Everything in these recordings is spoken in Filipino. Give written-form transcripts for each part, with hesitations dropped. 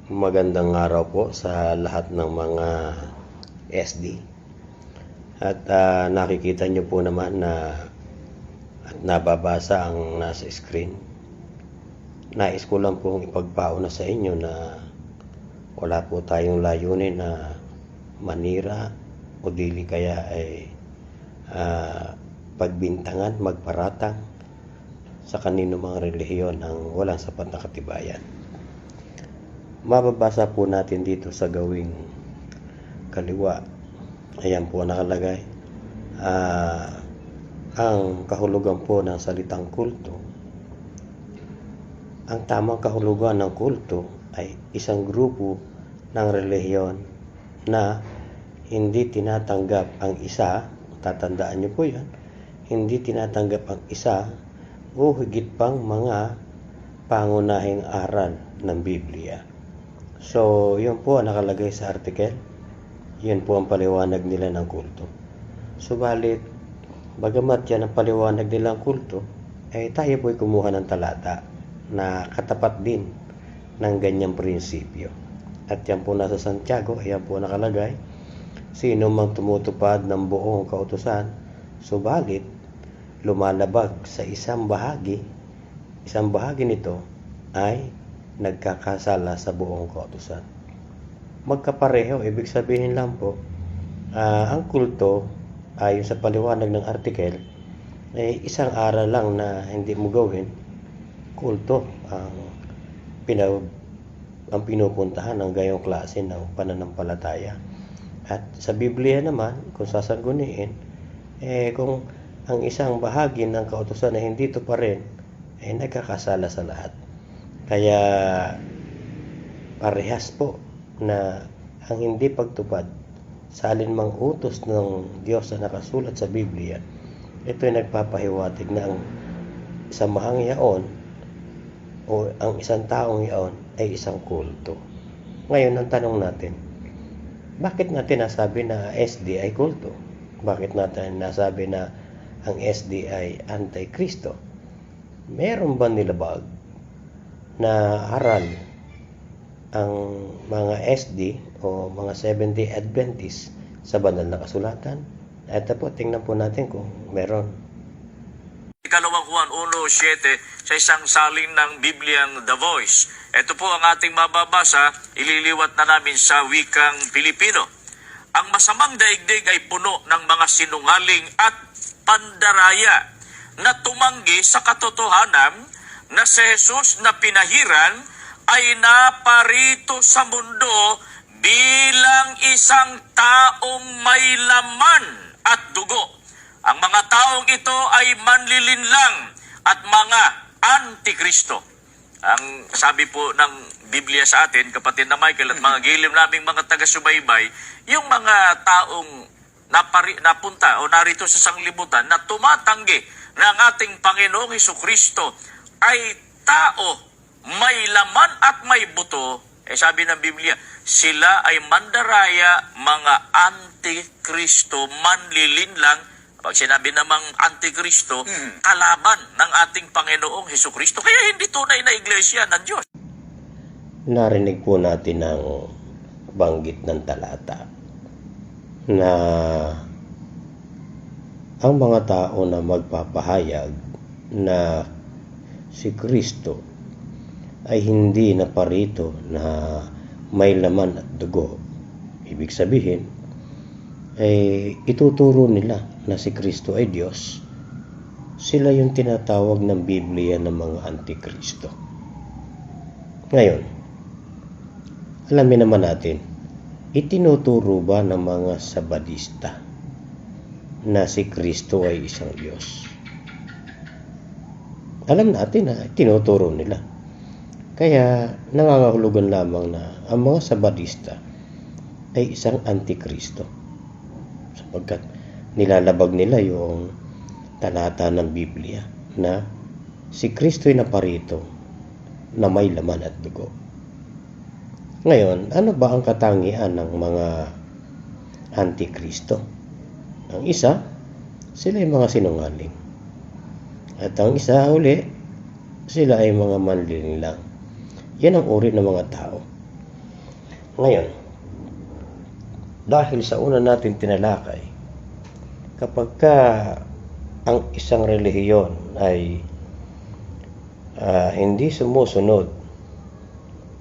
Magandang araw po sa lahat ng mga SD. At nakikita nyo po naman na at nababasa ang nasa screen. Nais ko lang pong ipagpauna sa inyo na wala po tayong layunin na manira o dili kaya ay pagbintangan, magparatang sa kanino mga relihiyon ang walang sapat na katibayan. Mababasa po natin dito sa gawing kaliwa. Ayan po nakalagay. Ang kahulugan po ng salitang kulto. Ang tamang kahulugan ng kulto ay isang grupo ng relihiyon na hindi tinatanggap ang isa, tatandaan niyo po yan, hindi tinatanggap ang isa o higit pang mga pangunahing aral ng Biblia. So, yun po ang nakalagay sa article. Yun po ang paliwanag nila ng kulto. Subalit, bagamat yan ang paliwanag nila ng kulto, tayo po'y kumuha ng talata na katapat din ng ganyang prinsipyo. At yan po nasa Santiago, ayan po nakalagay, sino mang tumutupad ng buong kautusan, subalit, lumalabag sa isang bahagi nito ay nagkakasala sa buong kautusan. Magkapareho, ibig sabihin lang po, ang kulto, ayon sa paliwanag ng article, ay isang aral lang na hindi mo gawin. Kulto ang pinupuntahan ng gayong klase ng pananampalataya. At sa Biblia naman, kung sasangguniin, kung ang isang bahagi ng kautusan na hindi ito pa rin, nagkakasala sa lahat. Kaya parehas po na ang hindi pagtupad sa alinmang utos ng Diyos na nakasulat sa Biblia, ito ay nagpapahiwatig na ang samahang yaon o ang isang taong yaon ay isang kulto. Ngayon, ang tanong natin, bakit natin nasabi na SD ay kulto? Bakit natin nasabi na ang SD ay Antikristo? Meron ba nilabag na aral ang mga SD o mga Seventh-day Adventist sa banal na kasulatan? Ito po, tingnan po natin kung meron. Ikalawang Juan 1:7 sa isang salin ng Bibliang The Voice. Ito po ang ating mababasa, ililiwat na namin sa wikang Pilipino. Ang masamang daigdig ay puno ng mga sinungaling at pandaraya na tumanggi sa katotohanan na si Jesus na pinahiran ay naparito sa mundo bilang isang taong may laman at dugo. Ang mga taong ito ay manlilinlang at mga antikristo. Ang sabi po ng Biblia sa atin, kapatid na Michael at mga gilim naming mga taga-subaybay, yung mga taong napunta o narito sa sanglibutan na tumatanggi na ang ating Panginoong Hesukristo ay tao, may laman at may buto, sabi ng Biblia, sila ay mandaraya, mga antikristo, manlilinlang. Pag sinabi namang antikristo, kalaban ng ating Panginoong Hesukristo. Kaya hindi tunay na iglesia ng Diyos. Narinig po natin ang banggit ng talata na ang mga tao na magpapahayag na si Kristo ay hindi naparito na may laman at dugo. Ibig sabihin, ituturo nila na si Kristo ay Diyos. Sila yung tinatawag ng Biblia ng mga antikristo. Ngayon, alamin naman natin, itinuturo ba ng mga Sabadista na si Kristo ay isang Diyos? Alam natin na tinuturo nila. Kaya nangangahulugan lamang na ang mga Sabadista ay isang antikristo. Sapagkat nilalabag nila yung talata ng Biblia na si Kristo ay naparito na may laman at dugo. Ngayon, ano ba ang katangian ng mga antikristo? Ang isa, sila ay mga sinungaling. At ang isa uli, sila ay mga manlilinlang. Yan ang uri ng mga tao Ngayon, dahil sa una natin tinalakay, kapag ka ang isang relihiyon ay hindi sumusunod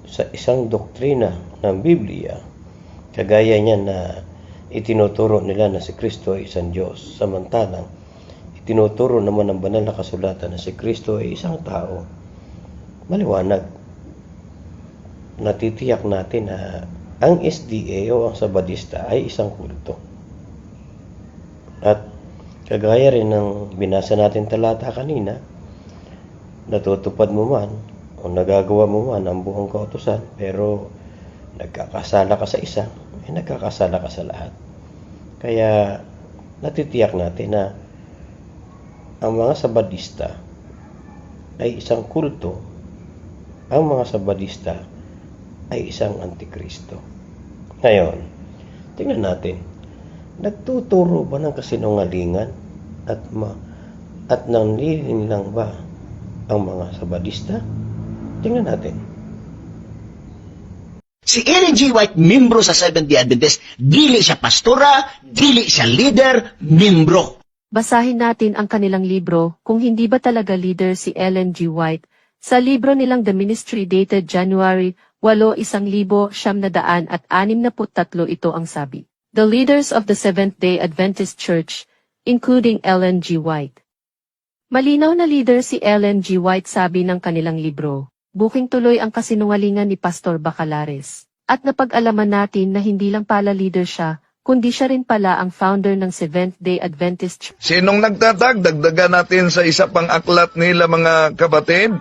sa isang doktrina ng Biblia, kagaya niyan na itinuturo nila na si Kristo ay isang Diyos, samantalang itinuturo naman ng banal na kasulatan na si Kristo ay isang tao, maliwanag, natitiyak natin na ang SDA o ang Sabadista ay isang kulto. At kagaya rin ng binasa natin talata kanina, natutupad mo man o nagagawa mo man ang buong kautusan, pero nagkakasala ka sa isa, nagkakasala ka sa lahat. Kaya natitiyak natin na ang mga Sabadista ay isang kulto, ang mga Sabadista ay isang Antikristo. Ngayon, tingnan natin, nagtuturo ba ng kasinungalingan at nanlilinlang ba ang mga Sabadista? Tingnan natin. Si Ellen G. White, membro sa Seventh-day Adventist, dili siya pastora, dili siya leader, membro. Basahin natin ang kanilang libro, Kung Hindi Ba Talaga Leader si Ellen G. White. Sa libro nilang The Ministry dated January 8, 1963 ito ang sabi. The leaders of the Seventh-day Adventist Church, including Ellen G. White. Malinaw na leader si Ellen G. White, sabi ng kanilang libro. Buking tuloy ang kasinungalingan ni Pastor Bacalares. At napag-alaman natin na hindi lang pala leader siya, kundi siya rin pala ang founder ng Seventh-day Adventist Church. Sinong nagtatag? Dagdagan natin sa isa pang aklat nila mga kapatid.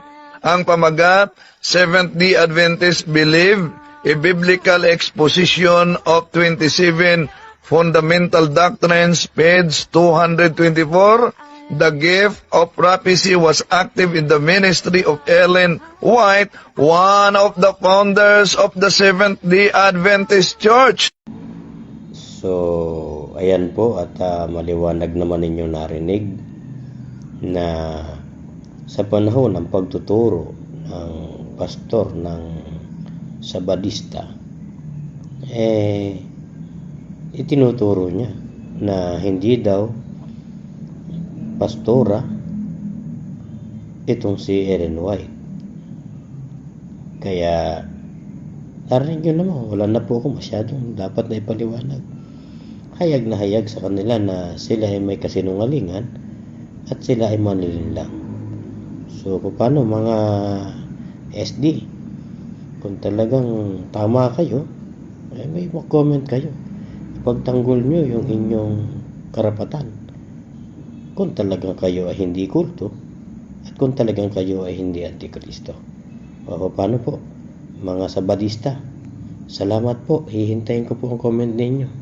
Ang pamagat, Seventh-day Adventist Believe, a Biblical Exposition of 27 Fundamental Doctrines, page 224. The gift of prophecy was active in the ministry of Ellen White, one of the founders of the Seventh-day Adventist Church. So, ayan po at maliwanag naman ninyo narinig na sa panahon ng pagtuturo ng pastor ng Sabadista, itinuturo niya na hindi daw pastora itong si Ellen White. Kaya narinig nyo naman, wala na po ako masyadong dapat na ipaliwanag. Hayag na hayag sa kanila na sila ay may kasinungalingan at sila ay manilinlang. So, paano mga SD? Kung talagang tama kayo, may mag-comment kayo. Ipagtanggol nyo yung inyong karapatan. Kung talagang kayo ay hindi kulto, at kung talagang kayo ay hindi Antikristo. O paano po, mga Sabadista? Salamat po, hihintayin ko po ang comment ninyo.